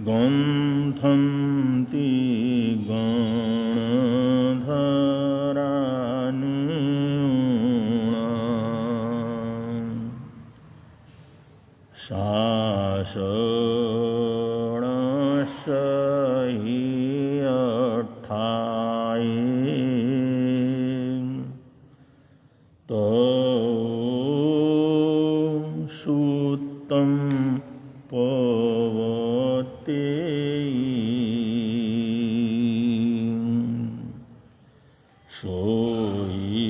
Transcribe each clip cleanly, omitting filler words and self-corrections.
गन्थन्ति गणधरान्यूनाम् शासनस्य हि अट्ठाये तो सूतं पवते सोहि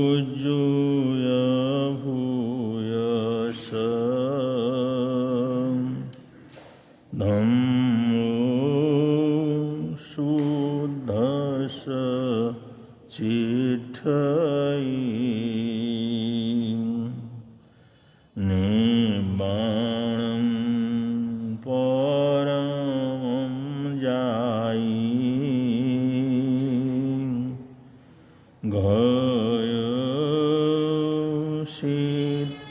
उज्जूय भूयस धम्मो शुद्धस चिठ्ठयि निबाणं परमं जायि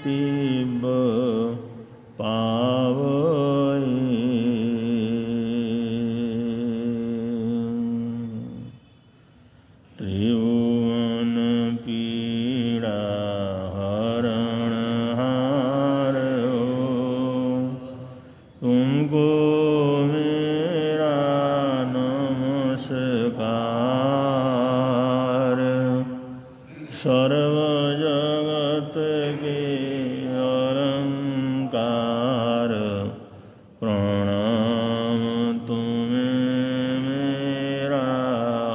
गयसितिव पावये त्रिभुवन पीड़ा हरणहार तुमको मेरा नमस्कार सर्व जगत के अलंकार प्रणाम तुम्हें मेरा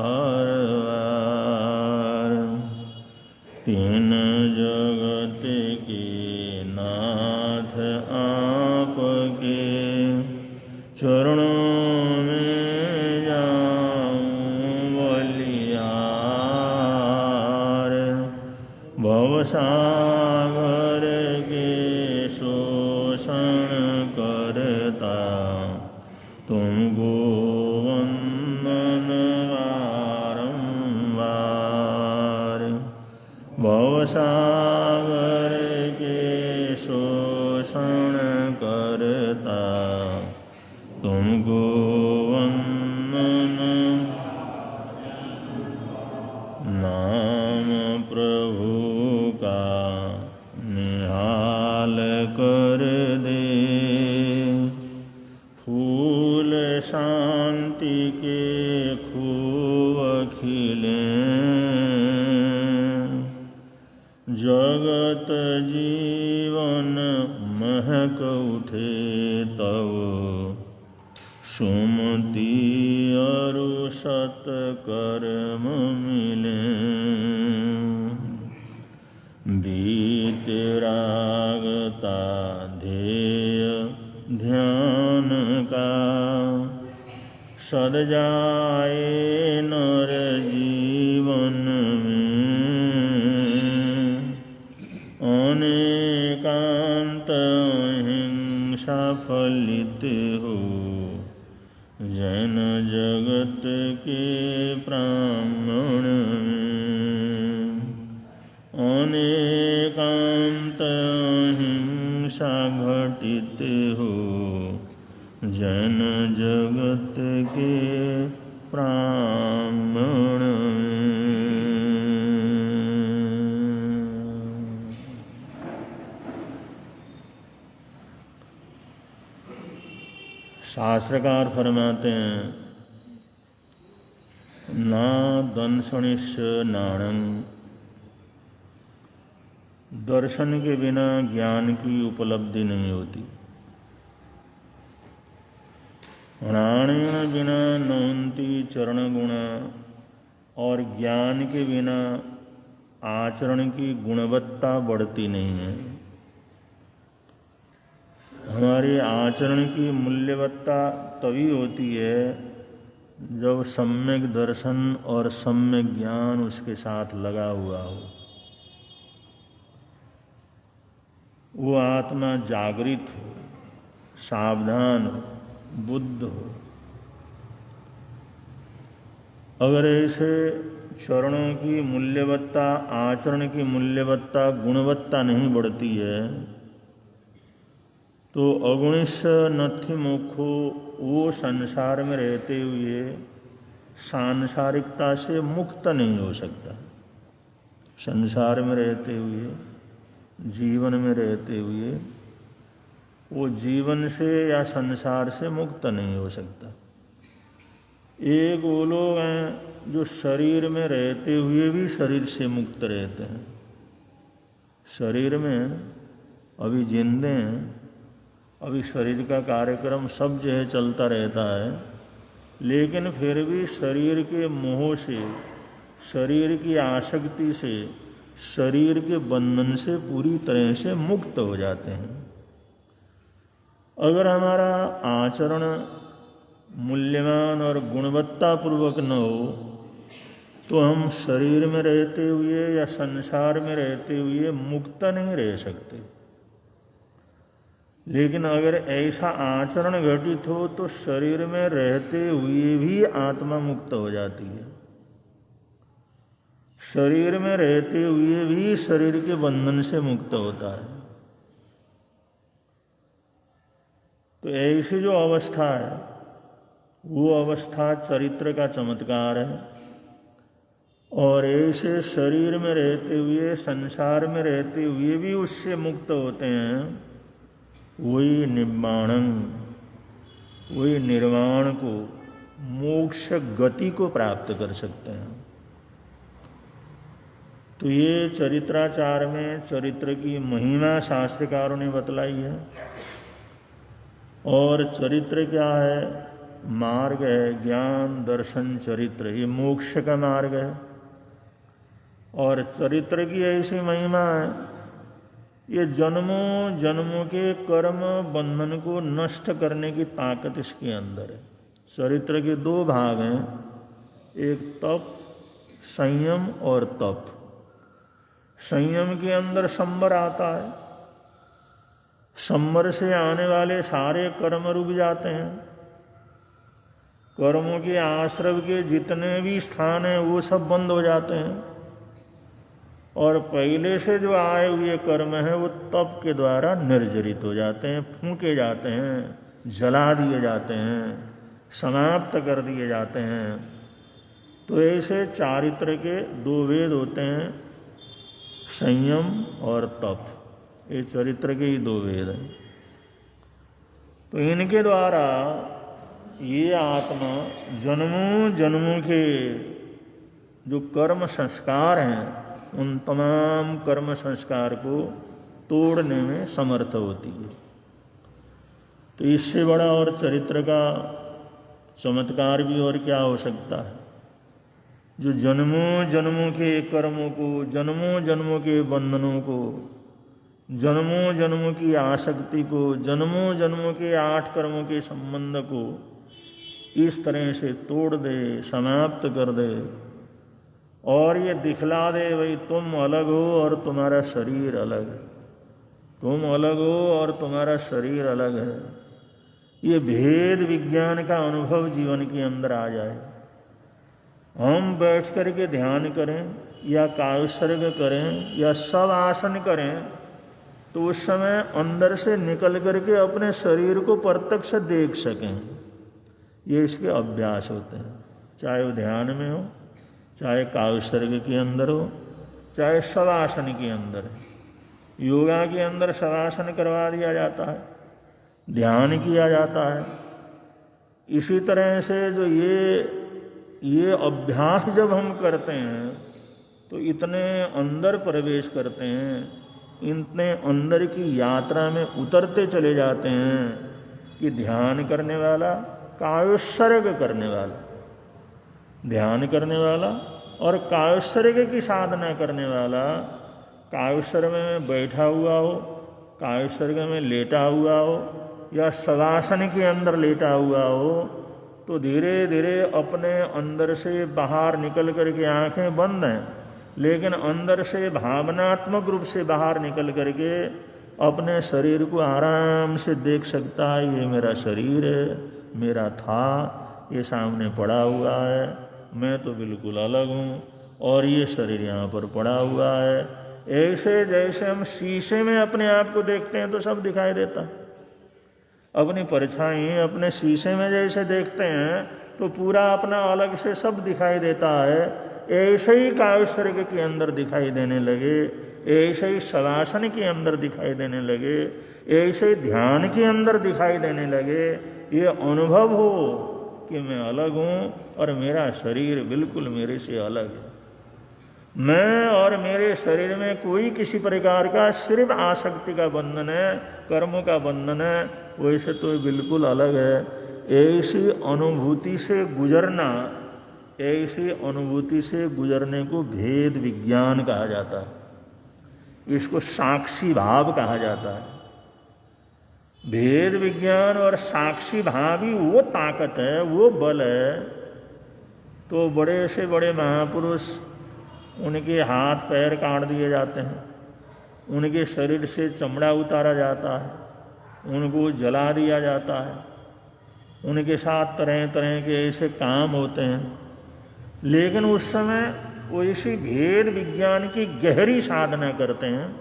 हर बार तीन जगत के नाथ आपके चरणों में जाऊं बलिहार भवसागर के शोषण करता तुमको वंदन बारंबार भवसागर के शोषण करता तुमको वंदन नाम प्रभु का निहाल कर दे फूल शांति के खूब खिले जगत जीवन महक उठे तब सुमति अरु सत कर्म मिले वीतरागता ध्येय ध्यान का सद जाए नर जीवन में अनेकांत अहिंसा फलित हो जैन जगत के ब्राह्मण में अनेकांत अहिंसा घटित हो जैन जगत के ब्राह्मण में। शास्त्रकार फरमाते हैं ना दंशनिश नाणं दर्शन के बिना ज्ञान की उपलब्धि नहीं होती प्राणेन बिना नौंती चरण गुणा और ज्ञान के बिना आचरण की गुणवत्ता बढ़ती नहीं है। हमारे आचरण की मूल्यवत्ता तभी होती है जब सम्यक दर्शन और सम्यक ज्ञान उसके साथ लगा हुआ हो, वो आत्मा जागृत हो, सावधान हो, बुद्ध हो। अगर ऐसे चरणों की मूल्यवत्ता, आचरण की मूल्यवत्ता, गुणवत्ता नहीं बढ़ती है तो अगुणिस नथि मोखो वो संसार में रहते हुए सांसारिकता से मुक्त नहीं हो सकता। संसार में रहते हुए, जीवन में रहते हुए वो जीवन से या संसार से मुक्त नहीं हो सकता। एक वो लोग हैं जो शरीर में रहते हुए भी शरीर से मुक्त रहते हैं। शरीर में अभी जिंदे हैं, अभी शरीर का कार्यक्रम सब जो है चलता रहता है, लेकिन फिर भी शरीर के मोह से, शरीर की आसक्ति से, शरीर के बंधन से पूरी तरह से मुक्त हो जाते हैं। अगर हमारा आचरण मूल्यवान और गुणवत्ता पूर्वक न हो तो हम शरीर में रहते हुए या संसार में रहते हुए मुक्त नहीं रह सकते। लेकिन अगर ऐसा आचरण घटित हो तो शरीर में रहते हुए भी आत्मा मुक्त हो जाती है। शरीर में रहते हुए भी शरीर के बंधन से मुक्त होता है। तो ऐसी जो अवस्था है वो अवस्था चरित्र का चमत्कार है। और ऐसे शरीर में रहते हुए, संसार में रहते हुए भी उससे मुक्त होते हैं, वही निब्बाणं, वही निर्वाण को, मोक्ष गति को प्राप्त कर सकते हैं। तो ये चरित्राचार में चरित्र की महिमा शास्त्रकारों ने बतलाई है। और चरित्र क्या है? मार्ग है, ज्ञान दर्शन चरित्र, ये मोक्ष का मार्ग है। और चरित्र की ऐसी महिमा है, ये जन्मों जन्मों के कर्म बंधन को नष्ट करने की ताकत इसके अंदर है। चरित्र के दो भाग हैं, एक तप, संयम और तप। संयम के अंदर संवर आता है, संवर से आने वाले सारे कर्म रुक जाते हैं। कर्मों के आश्रव के जितने भी स्थान हैं वो सब बंद हो जाते हैं। और पहले से जो आए हुए कर्म हैं वो तप के द्वारा निर्जरित हो जाते हैं, फूंके जाते हैं, जला दिए जाते हैं, समाप्त कर दिए जाते हैं। तो ऐसे चारित्र के दो वेद होते हैं, संयम और तप। ये चरित्र के ही दो वेद हैं। तो इनके द्वारा ये आत्मा जन्मों जन्मों के जो कर्म संस्कार हैं उन तमाम कर्म संस्कार को तोड़ने में समर्थ होती है। तो इससे बड़ा और चरित्र का चमत्कार भी और क्या हो सकता है, जो जन्मों जन्मों के कर्मों को, जन्मों जन्मों के बंधनों को, जन्मों जन्मों की आसक्ति को, जन्मों जन्मों के 8 कर्मों के संबंध को इस तरह से तोड़ दे, समाप्त कर दे और ये दिखला दे भाई तुम अलग हो और तुम्हारा शरीर अलग है, तुम अलग हो और तुम्हारा शरीर अलग है। ये भेद विज्ञान का अनुभव जीवन के अंदर आ जाए। हम बैठ कर के ध्यान करें या कायसर्ग करें या सब आसन करें तो उस समय अंदर से निकल करके अपने शरीर को प्रत्यक्ष देख सकें। ये इसके अभ्यास होते हैं, चाहे वो ध्यान में हो, चाहे कायसर्ग के अंदर हो, चाहे शवासन के अंदर है। योगा के अंदर शवासन करवा दिया जाता है, ध्यान किया जाता है। इसी तरह से जो ये अभ्यास जब हम करते हैं तो इतने अंदर प्रवेश करते हैं, इतने अंदर की यात्रा में उतरते चले जाते हैं कि ध्यान करने वाला, कायोत्सर्ग करने वाला, ध्यान करने वाला और कायोत्सर्ग की साधना करने वाला, कायोत्सर्ग में बैठा हुआ हो, कायोत्सर्ग में लेटा हुआ हो या शवासन के अंदर लेटा हुआ हो, तो धीरे धीरे अपने अंदर से बाहर निकल करके, आंखें बंद हैं लेकिन अंदर से भावनात्मक रूप से बाहर निकल करके अपने शरीर को आराम से देख सकता है। ये मेरा शरीर है, मेरा था, ये सामने पड़ा हुआ है, मैं तो बिल्कुल अलग हूँ और ये शरीर यहाँ पर पड़ा हुआ है। ऐसे जैसे हम शीशे में अपने आप को देखते हैं तो सब दिखाई देता है। अपनी परछाई अपने शीशे में जैसे देखते हैं तो पूरा अपना अलग से सब दिखाई देता है, ऐसे ही काव्य सर्ग के अंदर दिखाई देने लगे, ऐसे ही शवासन के अंदर दिखाई देने लगे, ऐसे ही ध्यान के अंदर दिखाई देने लगे। ये अनुभव हो कि मैं अलग हूँ और मेरा शरीर बिल्कुल मेरे से अलग है, मैं और मेरे शरीर में कोई किसी प्रकार का सिर्फ आसक्ति का बंधन है, कर्मों का बंधन है, वैसे तो बिल्कुल अलग है। ऐसी अनुभूति से गुजरना, ऐसी अनुभूति से गुजरने को भेद विज्ञान कहा जाता है, इसको साक्षी भाव कहा जाता है। भेद विज्ञान और साक्षी भाव ही वो ताकत है, वो बल है। तो बड़े से बड़े महापुरुष, उनके हाथ पैर काट दिए जाते हैं, उनके शरीर से चमड़ा उतारा जाता है, उनको जला दिया जाता है, उनके साथ तरह तरह के ऐसे काम होते हैं, लेकिन उस समय वो इसी भेद विज्ञान की गहरी साधना करते हैं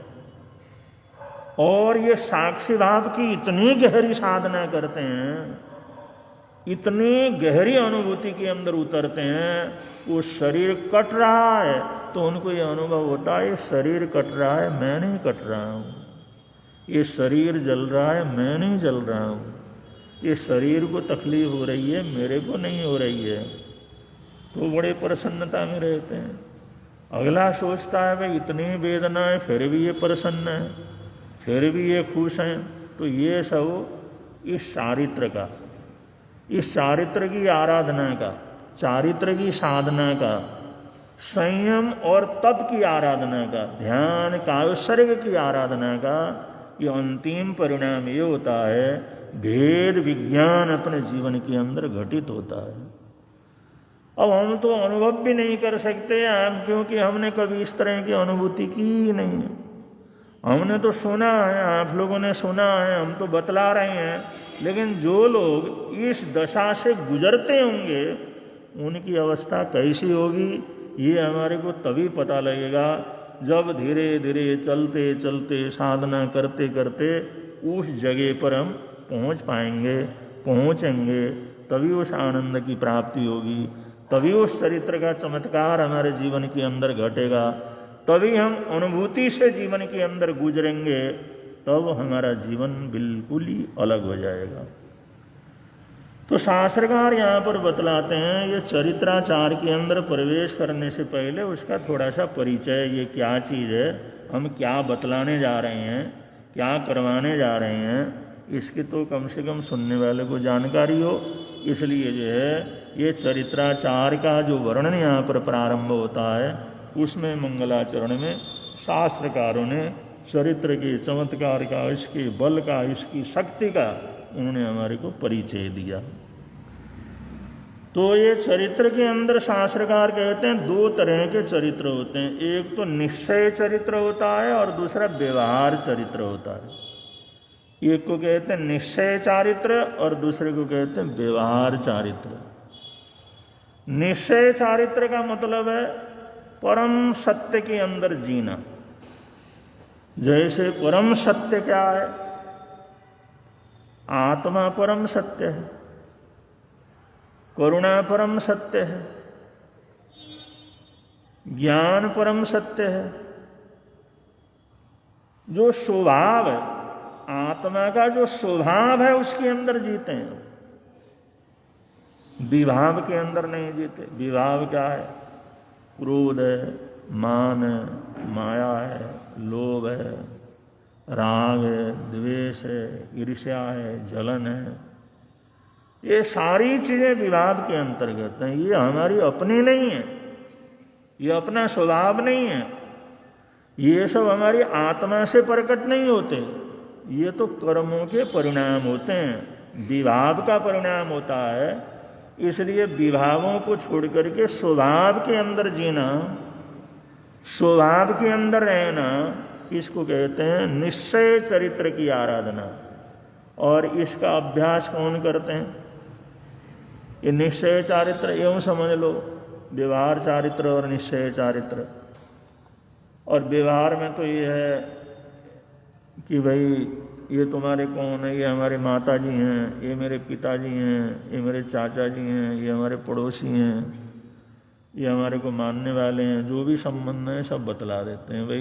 और ये साक्षी भाव की इतनी गहरी साधना करते हैं, इतनी गहरी अनुभूति के अंदर उतरते हैं। वो शरीर कट रहा है तो उनको ये अनुभव होता है, ये शरीर कट रहा है, मैं नहीं कट रहा हूँ, ये शरीर जल रहा है, मैं नहीं जल रहा हूँ, ये शरीर को तकलीफ हो रही है, मेरे को नहीं हो रही है। तो बड़े प्रसन्नता में रहते हैं। अगला सोचता है भाई इतनी वेदना है फिर भी ये प्रसन्न है, फिर भी ये खुश हैं। तो ये सब इस चारित्र का, इस चारित्र की आराधना का, चारित्र की साधना का, संयम और तप की आराधना का, ध्यान काव्य सर्ग की आराधना का ये अंतिम परिणाम ये होता है, भेद विज्ञान अपने जीवन के अंदर घटित होता है। अब हम तो अनुभव भी नहीं कर सकते हैं, क्योंकि हमने कभी इस तरह की अनुभूति की ही नहीं है। हमने तो सुना है, आप लोगों ने सुना है, हम तो बतला रहे हैं, लेकिन जो लोग इस दशा से गुजरते होंगे उनकी अवस्था कैसी होगी ये हमारे को तभी पता लगेगा जब धीरे धीरे चलते चलते साधना करते करते उस जगह पर हम पहुंच पाएंगे, पहुंचेंगे, तभी उस आनंद की प्राप्ति होगी, तभी उस चरित्र का चमत्कार हमारे जीवन के अंदर घटेगा, तभी हम अनुभूति से जीवन के अंदर गुजरेंगे, तब हमारा जीवन बिल्कुल ही अलग हो जाएगा। तो शास्त्रकार यहाँ पर बतलाते हैं ये चरित्राचार के अंदर प्रवेश करने से पहले उसका थोड़ा सा परिचय, ये क्या चीज़ है, हम क्या बतलाने जा रहे हैं, क्या करवाने जा रहे हैं, इसकी तो कम से कम सुनने वाले को जानकारी हो। इसलिए जो है ये चरित्राचार का जो वर्णन यहाँ पर प्रारंभ होता है उसमें मंगलाचरण में शास्त्रकारों ने चरित्र के चमत्कार का, इसके बल का, इसकी शक्ति का उन्होंने हमारे को परिचय दिया। तो ये चरित्र के अंदर शास्त्रकार कहते हैं दो तरह के चरित्र होते हैं, एक तो निश्चय चरित्र होता है और दूसरा व्यवहार चरित्र होता है। एक को कहते हैं निश्चय चारित्र और दूसरे को कहते हैं व्यवहार चारित्र। निश्चय चारित्र का मतलब है परम सत्य के अंदर जीना। जैसे परम सत्य क्या है, आत्मा परम सत्य है, करुणा परम सत्य है, ज्ञान परम सत्य है। जो स्वभाव है, आत्मा का जो स्वभाव है उसके अंदर जीते हैं, विभाव के अंदर नहीं जीते। विभाव क्या है, क्रोध है, मान है, माया है, लोभ है, राग है, द्वेष है, ईर्ष्या है, जलन है, ये सारी चीजें विभाव के अंतर्गत हैं। ये हमारी अपनी नहीं है, ये अपना स्वभाव नहीं है, ये सब हमारी आत्मा से प्रकट नहीं होते, ये तो कर्मों के परिणाम होते हैं, विभाव का परिणाम होता है। इसलिए विभावों को छोड़ करके स्वभाव के अंदर जीना, स्वभाव के अंदर रहना, इसको कहते हैं निश्चय चरित्र की आराधना। और इसका अभ्यास कौन करते हैं, ये निश्चय चारित्र यूं समझ लो, व्यवहार चारित्र और निश्चय चारित्र। और व्यवहार में तो ये है कि भाई ये तुम्हारे कौन है, ये हमारे माता जी हैं, ये मेरे पिताजी हैं, ये मेरे चाचा जी हैं, ये हमारे पड़ोसी हैं, ये हमारे को मानने वाले हैं, जो भी संबंध है सब बतला देते हैं। भाई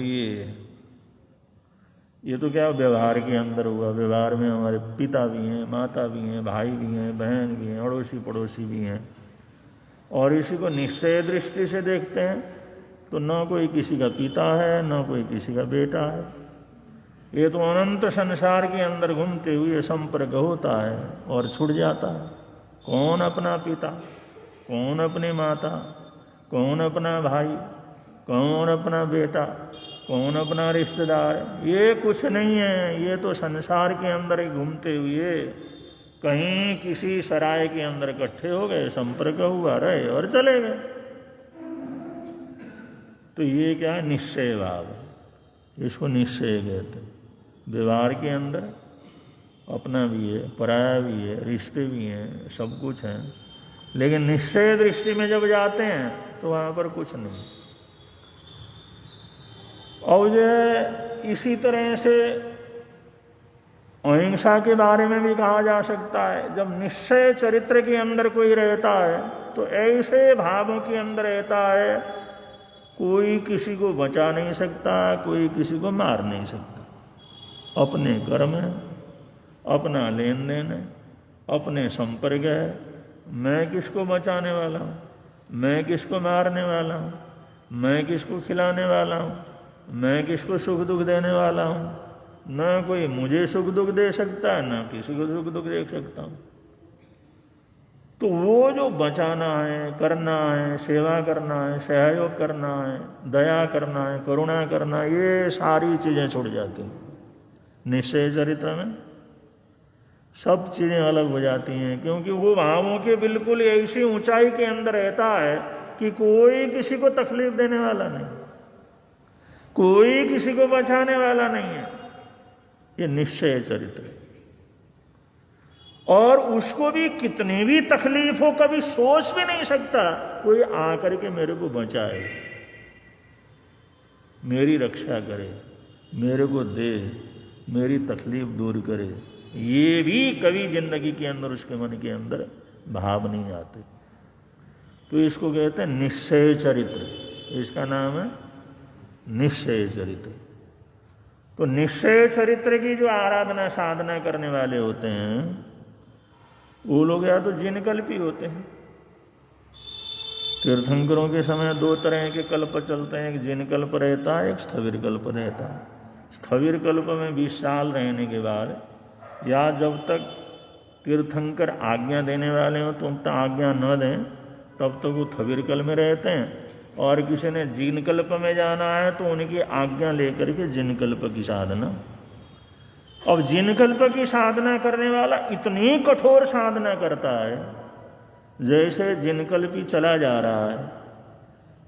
ये तो क्या व्यवहार के अंदर हुआ। व्यवहार में हमारे पिता भी हैं, माता भी हैं, भाई भी हैं, बहन भी हैं, अड़ोसी पड़ोसी भी हैं। और इसी को निश्चय दृष्टि से देखते हैं तो न कोई किसी का पिता है, न कोई किसी का बेटा है। ये तो अनंत संसार के अंदर घूमते हुए संपर्क होता है और छूट जाता है। कौन अपना पिता, कौन अपनी माता, कौन अपना भाई, कौन अपना बेटा, कौन अपना रिश्तेदार, ये कुछ नहीं है। ये तो संसार के अंदर ही घूमते हुए कहीं किसी सराय के अंदर इकट्ठे हो गए, संपर्क हुआ, रहे और चले गए। तो ये क्या है? निश्चय भाव, इसको निश्चय कहते हैं। व्यवहार के अंदर अपना भी है, पराया भी है, रिश्ते भी हैं, सब कुछ है, लेकिन निश्चय दृष्टि में जब जाते हैं तो वहाँ पर कुछ नहीं। और जो है इसी तरह से अहिंसा के बारे में भी कहा जा सकता है। जब निश्चय चरित्र के अंदर कोई रहता है तो ऐसे भावों के अंदर रहता है, कोई किसी को बचा नहीं सकता, कोई किसी को मार नहीं सकता। अपने कर्म है, अपना लेन देन है, अपने संपर्क है। मैं किसको बचाने वाला हूँ, मैं किसको मारने वाला हूँ, मैं किसको खिलाने वाला हूँ, मैं किसको सुख दुख देने वाला हूँ। न कोई मुझे सुख दुख दे सकता है, न किसी को सुख दुख दे सकता हूँ। तो वो जो बचाना है, करना है, सेवा करना है, सहयोग करना है, दया करना है, करुणा करना, ये सारी चीज़ें छूट जाती हैं। निश्चय चरित्र में सब चीज़ें अलग हो जाती हैं, क्योंकि वो भावों के बिल्कुल ऐसी ऊंचाई के अंदर रहता है कि कोई किसी को तकलीफ देने वाला नहीं, कोई किसी को बचाने वाला नहीं है। ये निश्चय चरित्र है। और उसको भी कितनी भी तकलीफ हो, कभी सोच भी नहीं सकता कोई आकर के मेरे को बचाए, मेरी रक्षा करे, मेरे को दे, मेरी तकलीफ दूर करे। ये भी कभी जिंदगी के अंदर उसके मन के अंदर भाव नहीं आते। तो इसको कहते हैं निश्चय चरित्र। इसका नाम है निश्चय चरित्र। तो निश्चय चरित्र की जो आराधना साधना करने वाले होते हैं वो लोग या तो जिन कल्पी होते हैं। तीर्थंकरों के समय दो तरह के कल्प चलते हैं, एक जिन कल्प रहता है, एक स्थविर कल्प रहता है। स्थविर कल्प में 20 साल रहने के बाद या जब तक तीर्थंकर आज्ञा देने वाले हो तुम तक आज्ञा न दें तब तक वो स्थविर कल्प में रहते हैं। और किसी ने जिन कल्प में जाना है तो उनकी आज्ञा लेकर के जिन कल्प की साधना। अब जिन कल्प की साधना करने वाला इतनी कठोर साधना करता है, जैसे जिन कल्पी चला जा रहा है,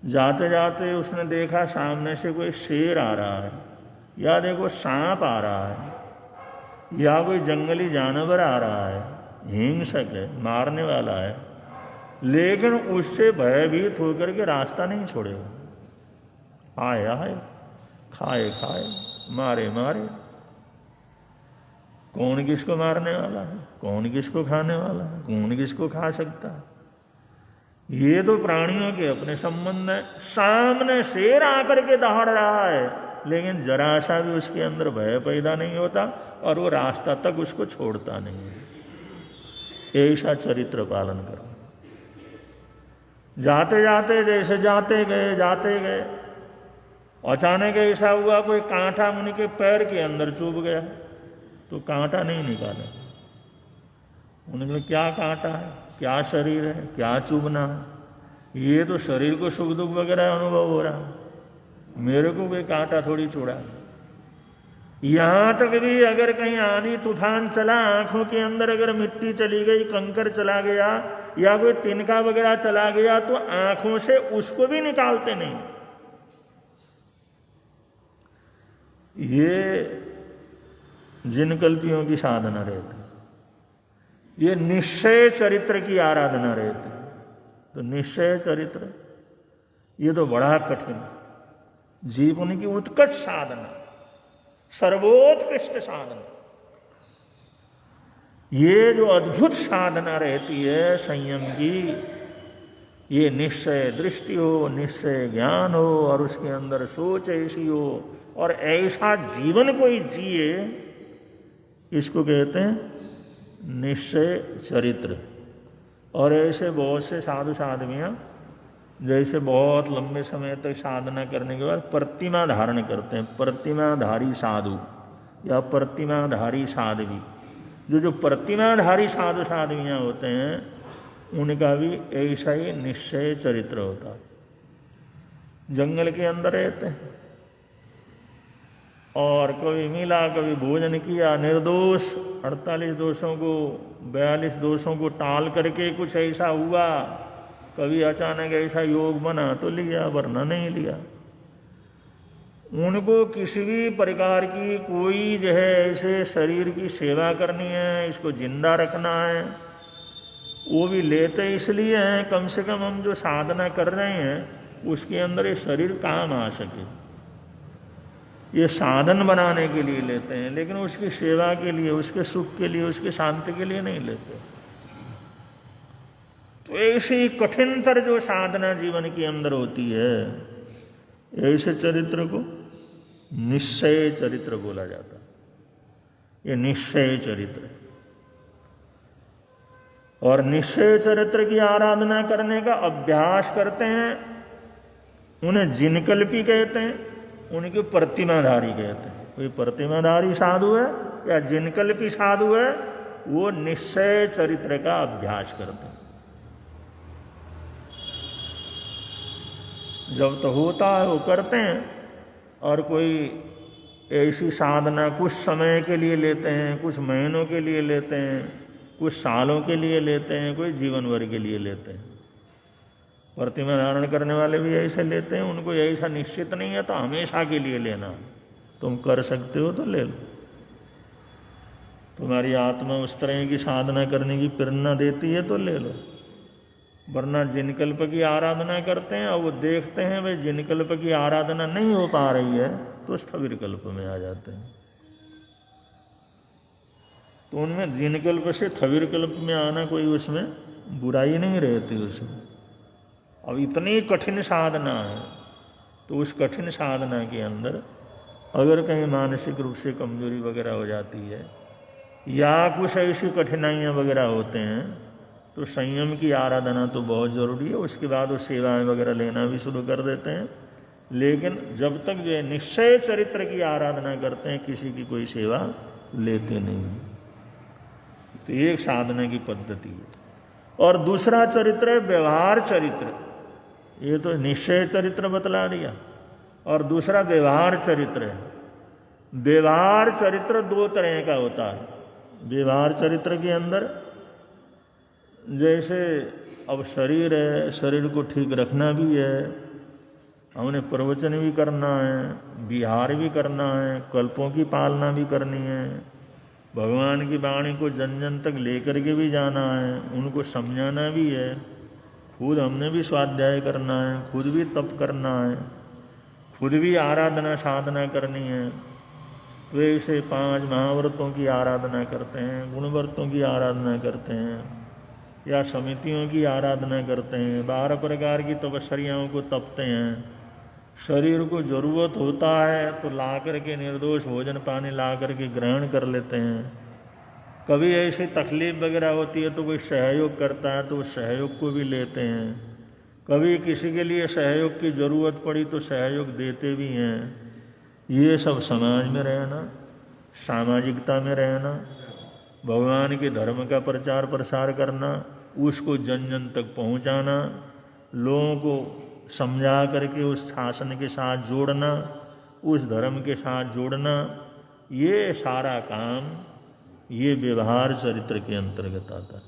जाते जाते उसने देखा सामने से कोई शेर आ रहा है, या देखो सांप आ रहा है, या कोई जंगली जानवर आ रहा है, हिंसक है, मारने वाला है, लेकिन उससे भयभीत होकर के रास्ता नहीं छोड़ेगा। आए आए, खाए खाए, मारे मारे। कौन किसको मारने वाला है, कौन किसको खाने वाला है, कौन किसको खा सकता है। ये तो प्राणियों के अपने संबंध है। सामने शेर आकर के दहाड़ रहा है, लेकिन जरा सा भी उसके अंदर भय पैदा नहीं होता और वो रास्ता तक उसको छोड़ता नहीं है। ऐसा चरित्र पालन करो। जाते जाते जैसे जाते गए, अचानक ऐसा हुआ कोई कांटा उनके पैर के अंदर चुभ गया, तो कांटा नहीं निकाला। उन्होंने क्या कांटा है, क्या शरीर है, क्या चुभना है, ये तो शरीर को सुख दुख वगैरह अनुभव हो रहा, मेरे को कोई कांटा थोड़ी चुड़ा। यहां तक भी अगर कहीं आंधी तूफान चला, आंखों के अंदर अगर मिट्टी चली गई, कंकर चला गया या कोई तिनका वगैरह चला गया, तो आंखों से उसको भी निकालते नहीं। ये जिन कल्पियों की साधना रहती, ये निश्चय चरित्र की आराधना रहती। तो निश्चय चरित्र ये तो बड़ा कठिन, जीवन की उत्कट साधना, सर्वोत्कृष्ट साधना। ये जो अद्भुत साधना रहती है संयम की, ये निश्चय दृष्टि हो, निश्चय ज्ञान हो और उसके अंदर सोच ऐसी हो और ऐसा जीवन कोई जिए, इसको कहते हैं निश्चय चरित्र। और ऐसे बहुत से साधु साध्वियाँ जैसे बहुत लंबे समय तक साधना करने के बाद प्रतिमा धारण करते हैं, प्रतिमाधारी साधु या प्रतिमाधारी साध्वी। जो प्रतिमाधारी साधु साध्वियाँ होते हैं उनका भी ऐसा ही निश्चय चरित्र होता है। जंगल के अंदर रहते हैं और कभी मिला, कभी भोजन किया, निर्दोष 48 दोषों को 42 दोषों को टाल करके कुछ ऐसा हुआ, कभी अचानक ऐसा योग बना तो लिया वरना नहीं लिया। उनको किसी भी प्रकार की कोई जो है ऐसे शरीर की सेवा करनी है, इसको जिंदा रखना है, वो भी लेते इसलिए हैं कम से कम हम जो साधना कर रहे हैं उसके अंदर ये शरीर काम आ सके, ये साधन बनाने के लिए लेते हैं, लेकिन उसकी सेवा के लिए, उसके सुख के लिए, उसके शांति के लिए नहीं लेते। तो ऐसी कठिनतर जो साधना जीवन के अंदर होती है, ऐसे चरित्र को निश्चय चरित्र बोला जाता है। ये निश्चय चरित्र है। और निश्चय चरित्र की आराधना करने का अभ्यास करते हैं, उन्हें जिनकल्पी कहते हैं, उनके प्रतिमाधारी कहते हैं। कोई प्रतिमाधारी साधु है या जिनकल्पी साधु है, वो निश्चय चरित्र का अभ्यास करते हैं। जब तो होता है वो करते हैं, और कोई ऐसी साधना कुछ समय के लिए लेते हैं, कुछ महीनों के लिए लेते हैं, कुछ सालों के लिए लेते हैं, कोई जीवन भर के लिए लेते हैं। प्रतिमा धारण करने वाले भी ऐसे लेते हैं, उनको ऐसा निश्चित नहीं है तो हमेशा के लिए लेना। तुम कर सकते हो तो ले लो, तुम्हारी आत्मा उस तरह की साधना करने की प्रेरणा देती है तो ले लो। वरना जिनकल्प की आराधना करते हैं और वो देखते हैं भाई जिनकल्प की आराधना नहीं हो पा रही है तो स्थविर कल्प में आ जाते हैं। तो उनमें जिनकल्प से स्थविर कल्प में आना कोई उसमें बुराई नहीं रहती उसमें। अब इतनी कठिन साधना है, तो उस कठिन साधना के अंदर अगर कहीं मानसिक रूप से कमजोरी वगैरह हो जाती है या कुछ ऐसी कठिनाइयाँ वगैरह होते हैं, तो संयम की आराधना तो बहुत ज़रूरी है। उसके बाद वो सेवाएं वगैरह लेना भी शुरू कर देते हैं। लेकिन जब तक जो है निश्चय चरित्र की आराधना करते हैं, किसी की कोई सेवा लेते नहीं हैं। तो ये एक साधना की पद्धति है। और दूसरा चरित्र है व्यवहार चरित्र। ये तो निश्चय चरित्र बतला दिया, और दूसरा व्यवहार चरित्र है। व्यवहार चरित्र दो तरह का होता है। व्यवहार चरित्र के अंदर जैसे अब शरीर है, शरीर को ठीक रखना भी है, हमने प्रवचन भी करना है, विहार भी करना है, कल्पों की पालना भी करनी है, भगवान की वाणी को जन जन तक लेकर के भी जाना है, उनको समझाना भी है, खुद हमने भी स्वाध्याय करना है, खुद भी तप करना है, खुद भी आराधना साधना करनी है। तो ऐसे 5 महाव्रतों की आराधना करते हैं, गुणव्रतों की आराधना करते हैं, या समितियों की आराधना करते हैं, 12 प्रकार की तपस्याओं को तपते हैं। शरीर को जरूरत होता है तो ला करके निर्दोष भोजन पानी ला करके ग्रहण कर लेते हैं। कभी ऐसी तकलीफ वगैरह होती है तो कोई सहयोग करता है तो उस सहयोग को भी लेते हैं। कभी किसी के लिए सहयोग की ज़रूरत पड़ी तो सहयोग देते भी हैं। ये सब समाज में रहना, सामाजिकता में रहना, भगवान के धर्म का प्रचार प्रसार करना, उसको जन जन तक पहुंचाना, लोगों को समझा करके उस शासन के साथ जोड़ना, उस धर्म के साथ जोड़ना, ये सारा काम ये व्यवहार चरित्र के अंतर्गत आता है।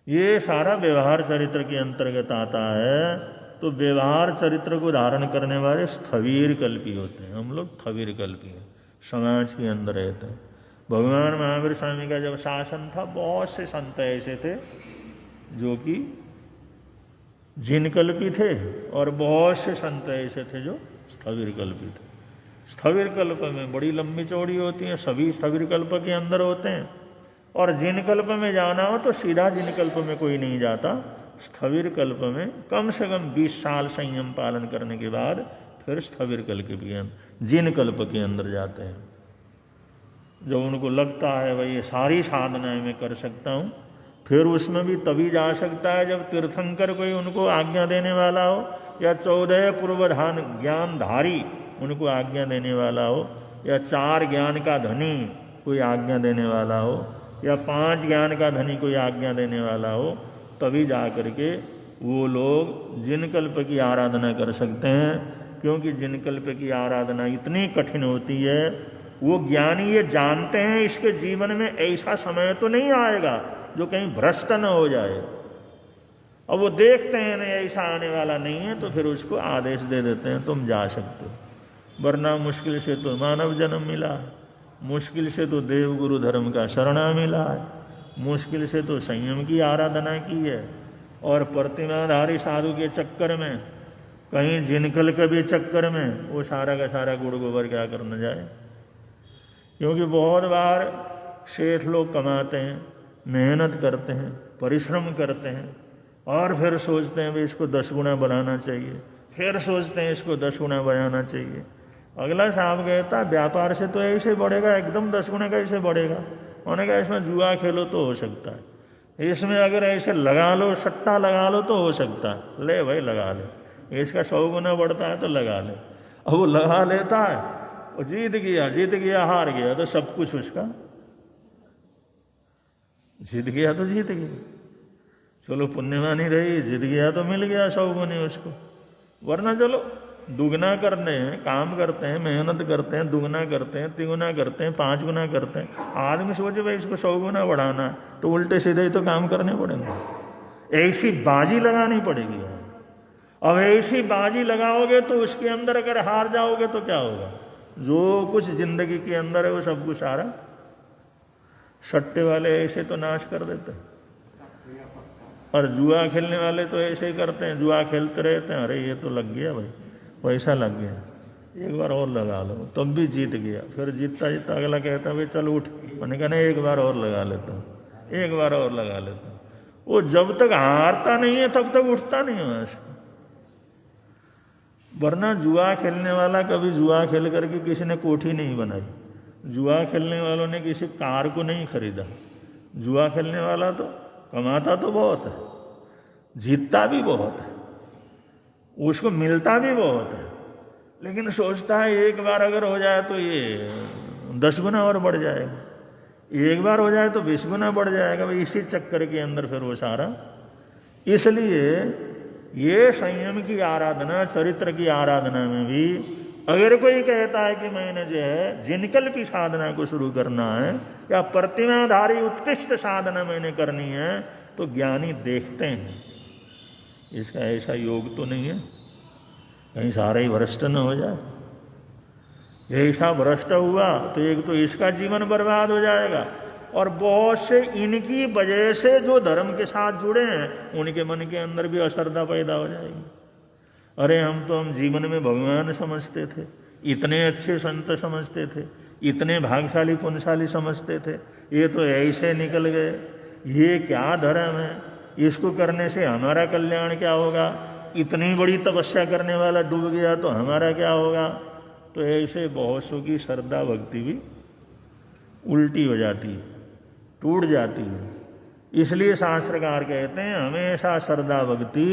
ये सारा व्यवहार चरित्र के अंतर्गत आता है। तो व्यवहार चरित्र को धारण करने वाले स्थविर कल्पी होते हैं। हम लोग स्थविर कल्पी हैं, समाज के अंदर रहते हैं। भगवान महावीर स्वामी का जब शासन था, बहुत से संत ऐसे थे जो कि जिनकल्पी थे, और बहुत से संत ऐसे थे जो स्थविर कल्पी थे। स्थविर कल्प में बड़ी लंबी चौड़ी होती हैं, सभी स्थविर कल्प के अंदर होते हैं। और जिन कल्प में जाना हो तो सीधा जिन कल्प में कोई नहीं जाता, स्थविर कल्प में कम से कम 20 साल संयम पालन करने के बाद फिर स्थविर कल्प के जिन कल्प के अंदर जाते हैं। जब उनको लगता है भाई ये सारी साधनाएं मैं कर सकता हूँ, फिर उसमें भी तभी जा सकता है जब तीर्थंकर कोई उनको आज्ञा देने वाला हो, या 14 पूर्वधान ज्ञानधारी उनको आज्ञा देने वाला हो, या 4 ज्ञान का धनी कोई आज्ञा देने वाला हो, या 5 ज्ञान का धनी कोई आज्ञा देने वाला हो, तभी जा कर के वो लोग जिन कल्प की आराधना कर सकते हैं। क्योंकि जिन कल्प की आराधना इतनी कठिन होती है, वो ज्ञानी ये जानते हैं इसके जीवन में ऐसा समय तो नहीं आएगा जो कहीं भ्रष्ट न हो जाए। अब वो देखते हैं नहीं ऐसा आने वाला नहीं है, तो फिर उसको आदेश दे देते हैं तुम जा सकते हो। वरना मुश्किल से तो मानव जन्म मिला है, मुश्किल से तो देव गुरु धर्म का शरणा मिला है, मुश्किल से तो संयम की आराधना की है, और प्रतिमाधारी साधु के चक्कर में, कहीं जिनकल के भी चक्कर में वो सारा का सारा गुड़ गोबर क्या करने जाए। क्योंकि बहुत बार सेठ लोग कमाते हैं, मेहनत करते हैं, परिश्रम करते हैं, और फिर सोचते हैं भाई इसको 10 गुना बढ़ाना चाहिए, फिर सोचते हैं इसको 10 गुना बढ़ाना चाहिए। अगला साहब कहता व्यापार से तो ऐसे बढ़ेगा, एकदम 10 गुना कैसे बढ़ेगा। उन्होंने कहा इसमें जुआ खेलो तो हो सकता है, इसमें अगर ऐसे लगा लो, सट्टा लगा लो तो हो सकता है। ले भाई लगा ले, इसका 100 गुना बढ़ता है तो लगा ले। अब वो लगा लेता है, वो जीत गया हार गया तो सब कुछ उसका, जीत गया तो जीत गया, चलो पुण्यवानी रही, जीत गया तो मिल गया 100 गुने उसको। वरना चलो दुगना करने हैं, काम करते हैं, मेहनत करते हैं, दुगना करते हैं, 3 गुना करते हैं, 5 गुना करते हैं। आदमी सोचे भाई इसको 100 गुना बढ़ाना, तो उल्टे सीधे ही तो काम करने पड़ेंगे, ऐसी बाजी लगानी पड़ेगी। अब ऐसी बाजी लगाओगे तो उसके अंदर अगर हार जाओगे तो क्या होगा। जो कुछ जिंदगी के अंदर है वो सब कुछ सारा सट्टे वाले ऐसे तो नाश कर देते हैं, और जुआ खेलने वाले तो ऐसे ही करते हैं, जुआ खेलते रहते हैं, अरे ये तो लग गया भाई, पैसा लग गया, एक बार और लगा लो, तब भी जीत गया। फिर जीतता जीतता अगला कहता है भाई चल उठ, मैंने कहा नहीं एक बार और लगा लेता हूँ, एक बार और लगा लेता हूँ। वो जब तक हारता नहीं है तब तक उठता नहीं है वहां से। वरना जुआ खेलने वाला कभी जुआ खेल करके किसी ने कोठी नहीं बनाई, जुआ खेलने वालों ने किसी कार को नहीं खरीदा। जुआ खेलने वाला तो कमाता तो बहुत है, जीतता भी बहुत है, उसको मिलता भी बहुत है, लेकिन सोचता है एक बार अगर हो जाए तो ये 10 गुना और बढ़ जाएगा, एक बार हो जाए तो 20 गुना बढ़ जाएगा। भाई इसी चक्कर के अंदर फिर वो सारा। इसलिए ये संयम की आराधना, चरित्र की आराधना में भी अगर कोई कहता है कि मैंने जो है जिनकल्पी साधना को शुरू करना है या प्रतिमाधारी उत्कृष्ट साधना मैंने करनी है, तो ज्ञानी देखते हैं इसका ऐसा योग तो नहीं है, कहीं सारा ही भ्रष्ट न हो जाए। ऐसा भ्रष्ट हुआ तो एक तो इसका जीवन बर्बाद हो जाएगा, और बहुत से इनकी वजह से जो धर्म के साथ जुड़े हैं उनके मन के अंदर भी अश्रद्धा पैदा हो जाएगी। अरे हम जीवन में भगवान समझते थे, इतने अच्छे संत समझते थे, इतने भाग्यशाली पुण्यशाली समझते थे, ये तो ऐसे निकल गए, ये क्या धर्म है, इसको करने से हमारा कल्याण क्या होगा, इतनी बड़ी तपस्या करने वाला डूब गया तो हमारा क्या होगा। तो ऐसे बहुत सौ की श्रद्धा भक्ति भी उल्टी हो जाती है, टूट जाती है। इसलिए शास्त्रकार कहते हैं हमेशा श्रद्धा भक्ति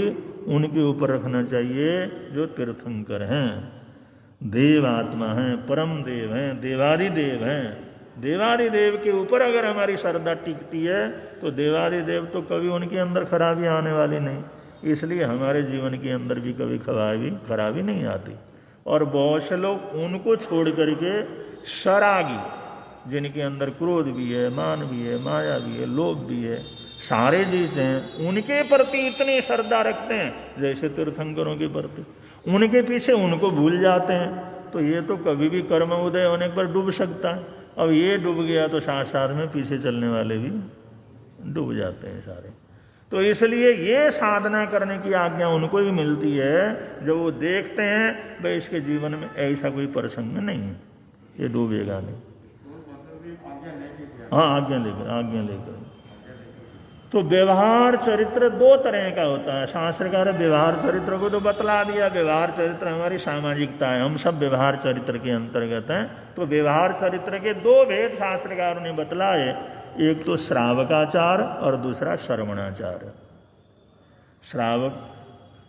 उनके ऊपर रखना चाहिए जो तीर्थंकर हैं, देवात्मा हैं, परम देव हैं, देवादिदेव हैं। देवादिदेव के ऊपर अगर हमारी श्रद्धा टिकती है तो देवादिदेव तो कभी उनके अंदर खराबी आने वाली नहीं, इसलिए हमारे जीवन के अंदर भी कभी खराबी नहीं आती। और बहुत से लोग उनको छोड़ करके सरागी, जिनके अंदर क्रोध भी है, मान भी है, माया भी है, लोभ भी है, सारे चीज हैं, उनके प्रति इतनी श्रद्धा रखते हैं जैसे तीर्थंकरों के प्रति, उनके पीछे उनको भूल जाते हैं। तो ये तो कभी भी कर्म उदय होने पर डूब सकता है। अब ये डूब गया तो साथ साथ में पीछे चलने वाले भी डूब जाते हैं सारे। तो इसलिए ये साधना करने की आज्ञा उनको ही मिलती है जो वो देखते हैं भाई इसके जीवन में ऐसा कोई प्रसंग नहीं है, ये डूबेगा नहीं। हाँ आज्ञा लेकर। तो व्यवहार चरित्र दो तरह का होता है। शास्त्रकार व्यवहार चरित्र को तो बतला दिया, व्यवहार चरित्र हमारी सामाजिकता है, हम सब व्यवहार चरित्र के अंतर्गत हैं। तो व्यवहार चरित्र के दो भेद शास्त्रकारों ने बतलाए, एक तो श्रावकाचार और दूसरा श्रवणाचार।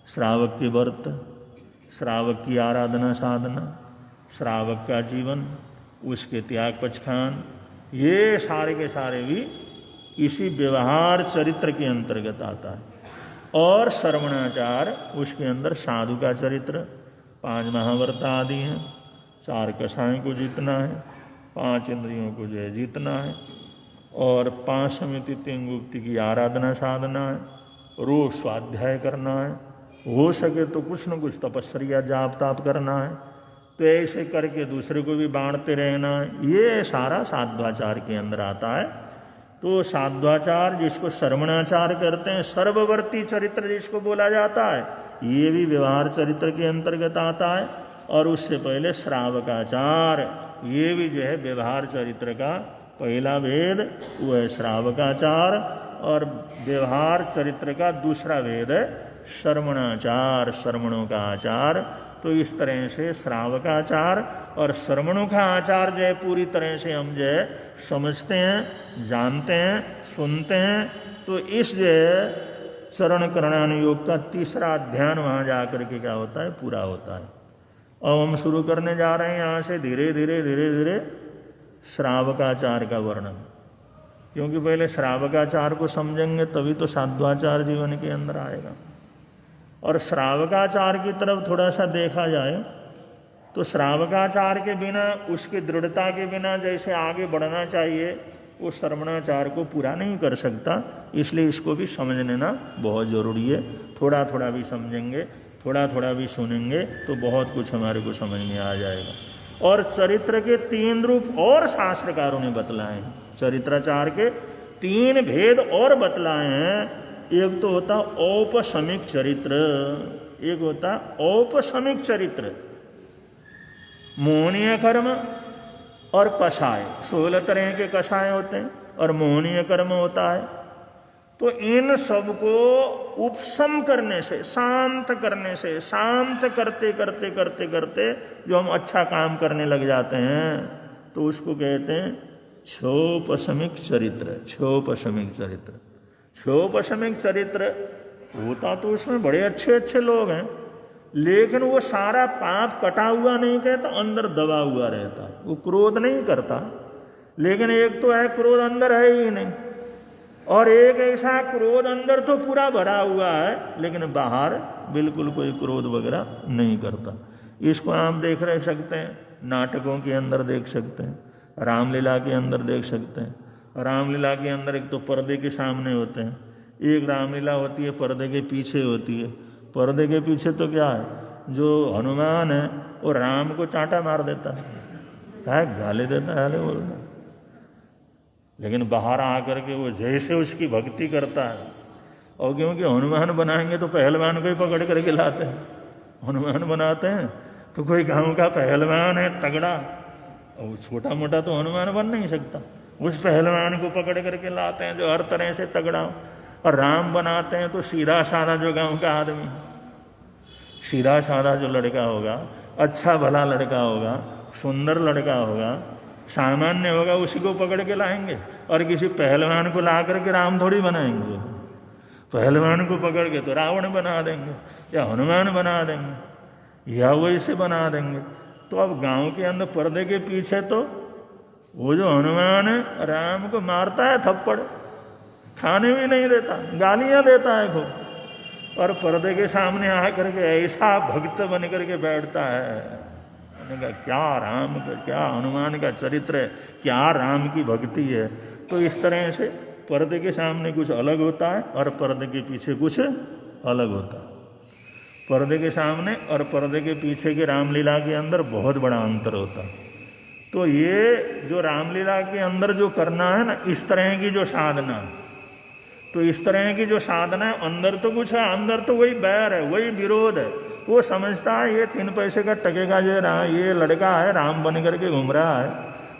श्रावक के व्रत, श्रावक की आराधना साधना, श्रावक का जीवन, उसके त्याग पचखान, ये सारे के सारे भी इसी व्यवहार चरित्र के अंतर्गत आता है। और श्रवणाचार, उसके अंदर साधु का चरित्र, 5 महाव्रत आदि हैं, 4 कषायों को जीतना है, 5 इंद्रियों को जो है जीतना है, और 5 समिति गुप्ति की आराधना साधना है, रोज स्वाध्याय करना है, हो सके तो कुछ न कुछ तपस्या जाप ताप करना है, तो ऐसे करके दूसरे को भी बांटते रहना है। ये सारा साध्वाचार के अंदर आता है। तो साध्वाचार जिसको श्रवणाचार करते हैं, सर्ववर्ती चरित्र जिसको बोला जाता है, ये भी व्यवहार चरित्र के अंतर्गत आता है। और उससे पहले श्रावकाचार, ये भी जो है व्यवहार चरित्र का पहला भेद, वो है श्रावकाचार। और व्यवहार चरित्र का दूसरा भेद है श्रवणाचार, श्रवणों का आचार। तो इस तरह से श्रावकाचार और श्रवणों का आचार जो है पूरी तरह से हम जो है समझते हैं, जानते हैं, सुनते हैं। तो इस जो है चरण करणानुयोग का तीसरा अध्याय वहाँ जा कर के क्या होता है, पूरा होता है। अब हम शुरू करने जा रहे हैं यहाँ से धीरे धीरे श्रावकाचार का वर्णन, क्योंकि पहले श्रावकाचार को समझेंगे तभी तो साध्वाचार जीवन के अंदर आएगा। और श्रावकाचार की तरफ थोड़ा सा देखा जाए तो श्रावकाचार के बिना, उसकी दृढ़ता के बिना जैसे आगे बढ़ना चाहिए, वो श्रवणाचार को पूरा नहीं कर सकता। इसलिए इसको भी समझ लेना बहुत ज़रूरी है। थोड़ा थोड़ा भी समझेंगे, थोड़ा थोड़ा भी सुनेंगे तो बहुत कुछ हमारे को समझ में आ जाएगा। और चरित्र के 3 रूप और शास्त्रकारों ने बतलाए हैं। चरित्राचार के 3 भेद और बतलाए हैं। एक तो होता औपशमिक चरित्र, एक होता औपशमिक चरित्र, मोहनीय कर्म और कषाय। 16 तरह के कषाय होते हैं और मोहनीय कर्म होता है। तो इन सबको उपशम करने से, शांत करने से, शांत करते करते करते करते जो हम अच्छा काम करने लग जाते हैं, तो उसको कहते हैं क्षोपशमिक चरित्र। क्षोपशमिक चरित्र, क्षोपशमिक चरित्र होता तो उसमें बड़े अच्छे अच्छे लोग हैं, लेकिन वो सारा पाप कटा हुआ नहीं कहता, अंदर दबा हुआ रहता। वो क्रोध नहीं करता, लेकिन एक तो है क्रोध अंदर है ही नहीं, और एक ऐसा क्रोध अंदर तो पूरा भरा हुआ है लेकिन बाहर बिल्कुल कोई क्रोध वगैरह नहीं करता। इसको आप देख रह सकते हैं, नाटकों के अंदर देख सकते हैं, रामलीला के अंदर देख सकते हैं। रामलीला के अंदर एक तो पर्दे के सामने होते हैं, एक रामलीला होती है पर्दे के पीछे होती है। पर्दे के पीछे तो क्या है, जो हनुमान है वो राम को चांटा मार देता है, गाली देता है, बोलता। लेकिन बाहर आकर के वो जैसे उसकी भक्ति करता है, और क्योंकि हनुमान बनाएंगे तो पहलवान को ही पकड़ करके लाते हैं। हनुमान बनाते हैं तो कोई गांव का पहलवान है तगड़ा, और छोटा मोटा तो हनुमान बन नहीं सकता, उस पहलवान को पकड़ करके लाते हैं जो हर तरह से तगड़ा हो। और राम बनाते हैं तो सीधा साधा जो गांव का आदमी, सीधा साधा जो लड़का होगा, अच्छा भला लड़का होगा, सुंदर लड़का होगा, सामान्य होगा, उसी को पकड़ के लाएंगे। और किसी पहलवान को ला करके राम थोड़ी बनाएंगे। पहलवान को पकड़ के तो रावण बना देंगे या हनुमान बना देंगे या वैसे बना देंगे। तो अब गांव के अंदर पर्दे के पीछे तो वो जो हनुमान है राम को मारता है थप्पड़, खाने भी नहीं देता, गालियां देता है खूब, और पर्दे के सामने आकर के ऐसा भक्त बन करके बैठता है। मैंने कहा क्या राम का, क्या हनुमान का चरित्र है, क्या राम की भक्ति है। तो इस तरह से पर्दे के सामने कुछ अलग होता है और पर्दे के पीछे कुछ अलग होता है। पर्दे के सामने और पर्दे के पीछे के रामलीला के अंदर बहुत बड़ा अंतर होता है। तो ये जो रामलीला के अंदर जो करना है ना, इस तरह की जो साधना, तो इस तरह की जो साधना है, अंदर तो कुछ है, अंदर तो वही बैर है, वही विरोध है। वो समझता है ये 3 पैसे का टके का जो ये लड़का है राम बन करके घूम रहा है,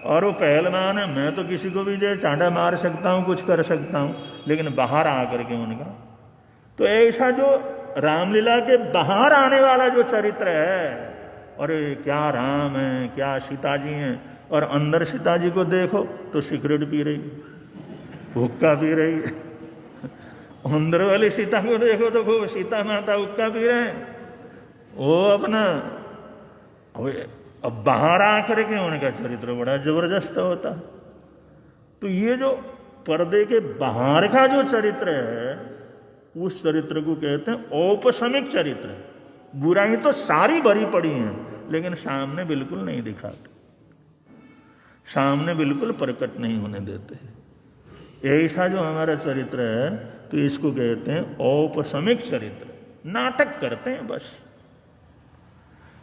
और वो पहलवान है, मैं तो किसी को भी जो चांटा मार सकता हूँ, कुछ कर सकता हूँ, लेकिन बाहर आकर के उनका तो ऐसा जो रामलीला के बाहर आने वाला जो चरित्र है, और क्या राम है, क्या सीता जी हैं, और अंदर सीता जी को देखो तो सिगरेट पी रही, हुक्का पी रही है। अंदर वाली सीता को देखो तो खूब सीता माता हुक्का पी रहे हैं, वो अपना। अब बाहर आकर के उनका चरित्र बड़ा जबरदस्त होता है। तो ये जो पर्दे के बाहर का जो चरित्र है, उस चरित्र को कहते हैं औपसमिक चरित्र। बुराई तो सारी भरी पड़ी हैं, लेकिन सामने बिल्कुल नहीं दिखाते, सामने बिल्कुल प्रकट नहीं होने देते। ऐसा जो हमारा चरित्र है, तो इसको कहते हैं औपसमिक चरित्र। नाटक करते हैं बस।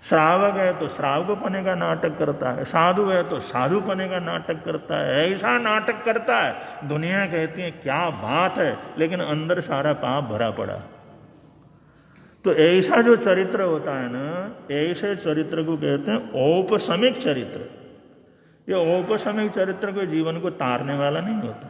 श्रावक है तो श्रावकपने का नाटक करता है, साधु है तो साधुपने का नाटक करता है, ऐसा नाटक करता है दुनिया कहती है क्या बात है, लेकिन अंदर सारा पाप भरा पड़ा। तो ऐसा जो चरित्र होता है ना, ऐसे चरित्र को कहते हैं औपसमिक चरित्र। ये औपसमिक चरित्र को जीवन को तारने वाला नहीं होता,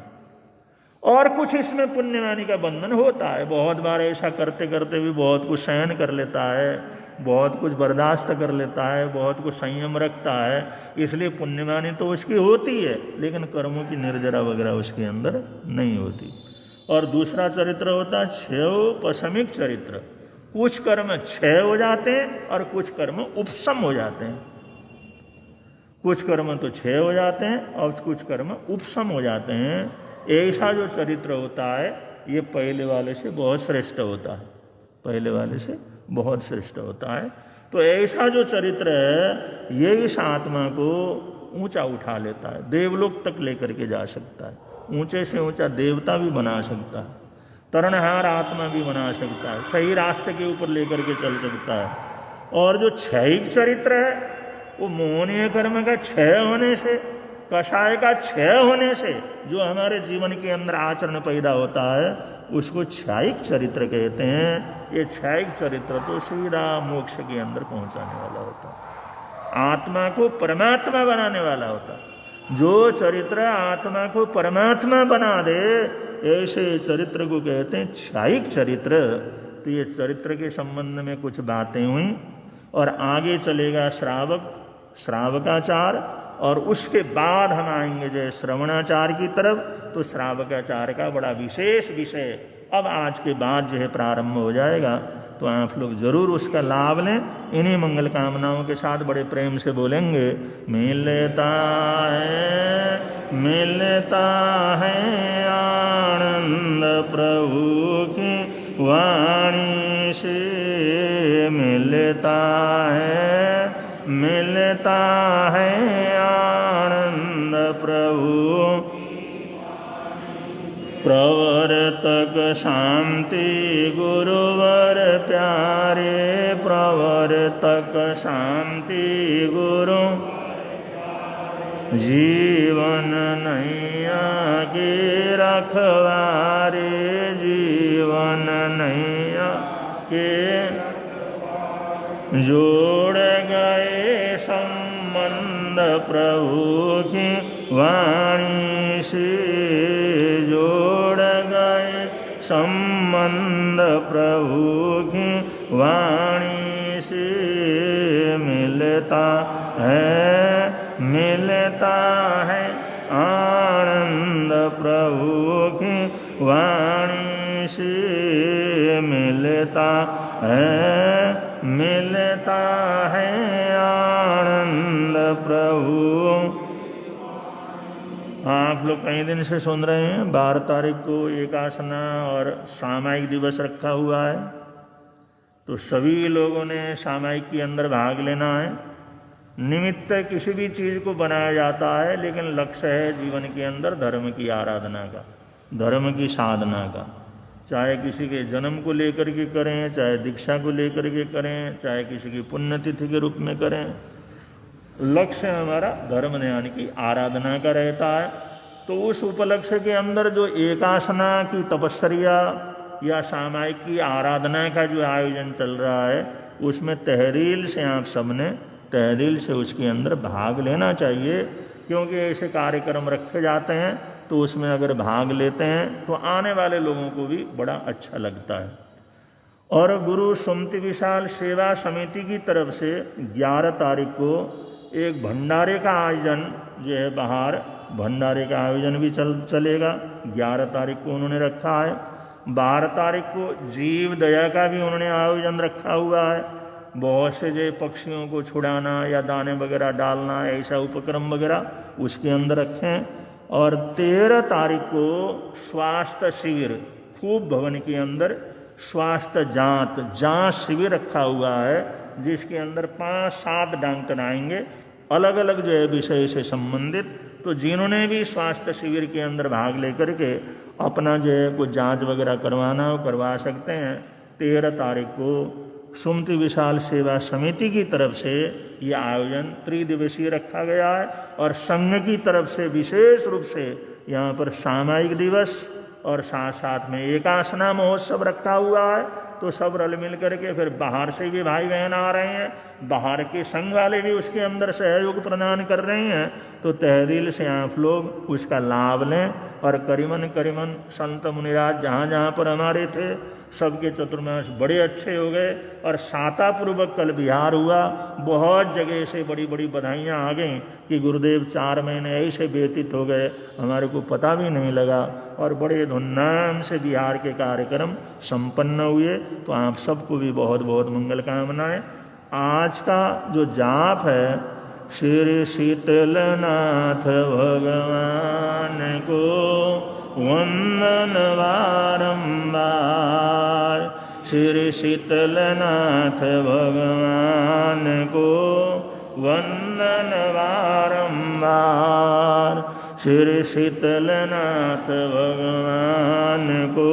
और कुछ इसमें पुण्यवानी का बंधन होता है। बहुत बार ऐसा करते करते भी बहुत कुछ सहन कर लेता है, बहुत कुछ बर्दाश्त कर लेता है, बहुत कुछ संयम रखता है, इसलिए पुण्यवानी तो उसकी होती है, लेकिन कर्मों की निर्जरा वगैरह उसके अंदर नहीं होती। और दूसरा चरित्र होता है क्षयोपशमिक चरित्र। कुछ कर्म क्षय हो जाते हैं और कुछ कर्म उपशम हो जाते हैं। कुछ कर्म तो क्षय हो जाते हैं और कुछ कर्म उपशम हो जाते हैं। ऐसा जो चरित्र होता है, ये पहले वाले से बहुत श्रेष्ठ होता है, पहले वाले से बहुत श्रेष्ठ होता है। तो ऐसा जो चरित्र है, ये इस आत्मा को ऊंचा उठा लेता है, देवलोक तक लेकर के जा सकता है, ऊंचे से ऊंचा देवता भी बना सकता है, तरणहार आत्मा भी बना सकता है, सही रास्ते के ऊपर लेकर के चल सकता है। और जो क्षयिक चरित्र है, वो मोहनीय कर्म का क्षय होने से, कषाय का क्षय होने से जो हमारे जीवन के अंदर आचरण पैदा होता है, उसको क्षयिक चरित्र कहते हैं। ये क्षयिक चरित्र तो सीधा मोक्ष के अंदर पहुंचाने वाला होता है, आत्मा को परमात्मा बनाने वाला होता है। जो चरित्र आत्मा को परमात्मा बना दे, ऐसे चरित्र को कहते हैं क्षयिक चरित्र। तो ये चरित्र के संबंध में कुछ बातें हुई, और आगे चलेगा श्रावक, श्रावकाचार, और उसके बाद हम आएंगे जो श्रवणाचार की तरफ। तो श्रावकाचार का बड़ा विशेष विषय अब आज के बाद जो है प्रारंभ हो जाएगा, तो आप लोग जरूर उसका लाभ लें। इन्हीं मंगल कामनाओं के साथ बड़े प्रेम से बोलेंगे, मिलता है आनंद प्रभु की वाणी से, मिलता है आनंद प्रभु प्रवर्तक शांति गुरुवर प्यारे, प्रवर्तक शांति गुरु जीवन नैया के रखवारे, जीवन नैया के जोड़ गए संबंध प्रभु की वाणी से, जोड़ गए संबंध प्रभु की वाणी से, मिलता है आनंद प्रभु की वाणी से, मिलता है आनंद प्रभु। आप लोग कई दिन से सुन रहे हैं, 12 तारीख को एकासना और सामायिक दिवस रखा हुआ है, तो सभी लोगों ने सामायिक के अंदर भाग लेना है। निमित्त किसी भी चीज़ को बनाया जाता है, लेकिन लक्ष्य है जीवन के अंदर धर्म की आराधना का, धर्म की साधना का। चाहे किसी के जन्म को लेकर के करें, चाहे दीक्षा को लेकर के करें, चाहे किसी की पुण्यतिथि के रूप में करें, लक्ष्य हमारा धर्म ज्ञान की आराधना का रहता है। तो उस उपलक्ष्य के अंदर जो एकासना की तपस्या या सामायिक की आराधना का जो आयोजन चल रहा है, उसमें तहरील से आप सबने तहरील से उसके अंदर भाग लेना चाहिए। क्योंकि ऐसे कार्यक्रम रखे जाते हैं तो उसमें अगर भाग लेते हैं तो आने वाले लोगों को भी बड़ा अच्छा लगता है। और गुरु सुमति विशाल सेवा समिति की तरफ से 11 तारीख को एक भंडारे का आयोजन जो है, बाहर भंडारे का आयोजन भी चलेगा। 11 तारीख को उन्होंने रखा है। 12 तारीख को जीव दया का भी उन्होंने आयोजन रखा हुआ है। बहुत से जो पक्षियों को छुड़ाना या दाने वगैरह डालना, ऐसा उपक्रम वगैरह उसके अंदर रखे हैं। और 13 तारीख को स्वास्थ्य शिविर, खूब भवन के अंदर स्वास्थ्य जांच शिविर रखा हुआ है, जिसके अंदर 5-7 डॉक्टर आएंगे अलग अलग जो है विषय से संबंधित। तो जिन्होंने भी स्वास्थ्य शिविर के अंदर भाग लेकर के अपना जो है कुछ जांच वगैरह करवाना हो करवा सकते हैं। 13 तारीख को सुमति विशाल सेवा समिति की तरफ से ये आयोजन त्रिदिवसीय रखा गया है। और संघ की तरफ से विशेष रूप से यहाँ पर सामायिक दिवस और साथ साथ में एकासना महोत्सव रखा हुआ है। तो सब रल मिल करके फिर बाहर से भी भाई बहन आ रहे हैं, बाहर के संघ वाले भी उसके अंदर सहयोग प्रदान कर रहे हैं। तो तहरील से आप लोग उसका लाभ लें। और करीबन संत मुनिराज जहाँ जहाँ पर हमारे थे सबके चतुर्मास बड़े अच्छे हो गए। और सातापूर्वक कल बिहार हुआ, बहुत जगह से बड़ी बड़ी बधाइयाँ आ गईं कि गुरुदेव 4 महीने ऐसे व्यतीत हो गए, हमारे को पता भी नहीं लगा। और बड़े धूमधाम से बिहार के कार्यक्रम संपन्न हुए। तो आप सबको भी बहुत बहुत मंगल कामनाएं। आज का जो जाप है, श्री शीतलनाथ भगवान को वंदन बारंबार, श्री शीतलनाथ भगवान को वंदन बारंबार, श्री शीतलनाथ भगवान को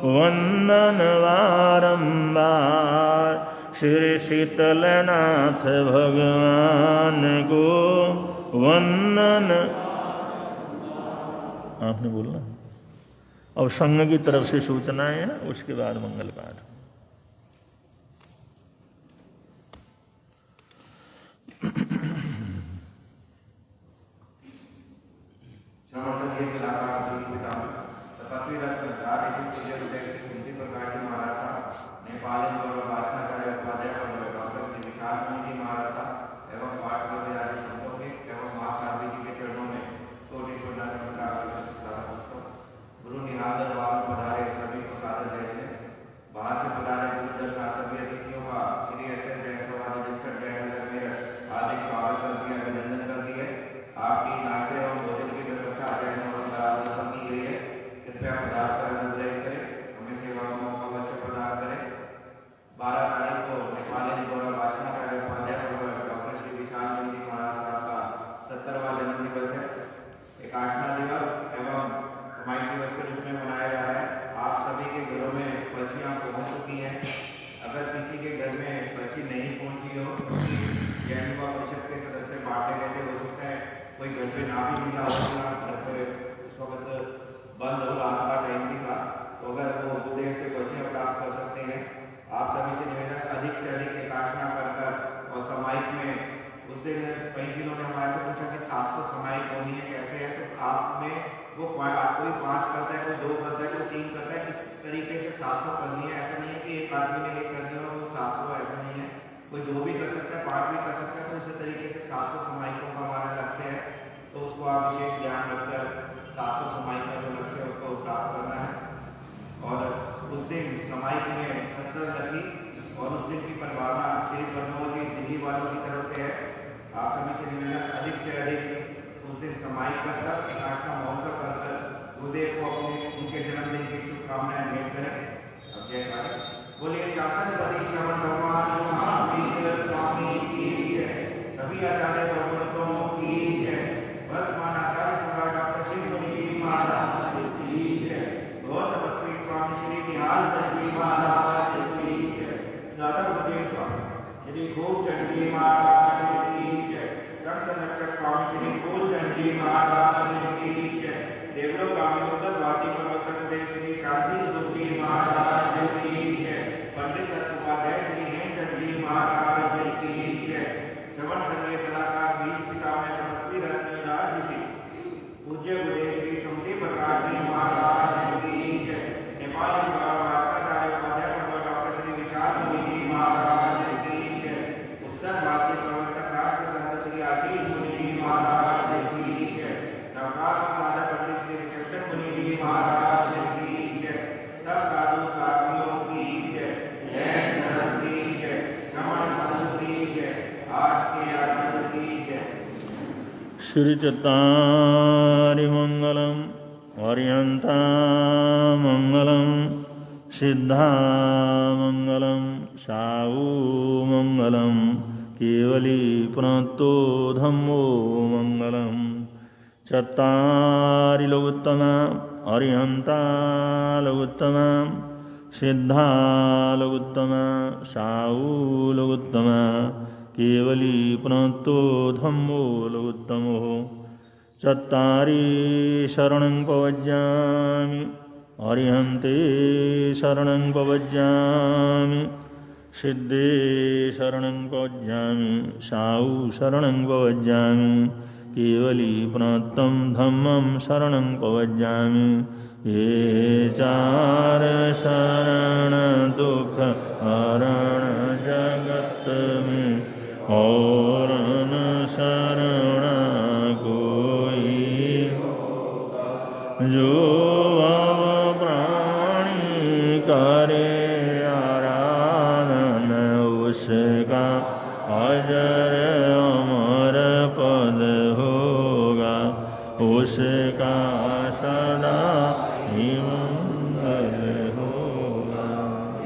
वंदन बारंबार, श्री शीतलनाथ भगवान को वंदन। आपने बोलना। अब संघ की तरफ से सूचनाएं हैं, उसके बाद मंगल पाठ। श्रवण संजय सलाहकार बीज पिता में नमस्ती रत्न श्रीचित्तारिमङ्गलं पर्यन्तामङ्गलं सिद्धामङ्गलं साऊमङ्गलं केवली पुनतो धम्मो मङ्गलं चत्तारि लोकोत्तमा अर्यन्ता लोकोत्तमा सिद्धा लोकोत्तमा साऊ लोकोत्तमा केवली पुनतो धम्मो लोकोत्तमो चत्तारि शरणं पवज्जामि अर्यन्ते शरणं पवज्जामि सिद्धे शरणं पवज्जामि साऊ शरणं पवज्जामि केवली पुनत्तं धम्मं शरणं पवज्जामि ये चार शरण दुख हरण जगत में और न शरण कोई जो भव प्राणी करे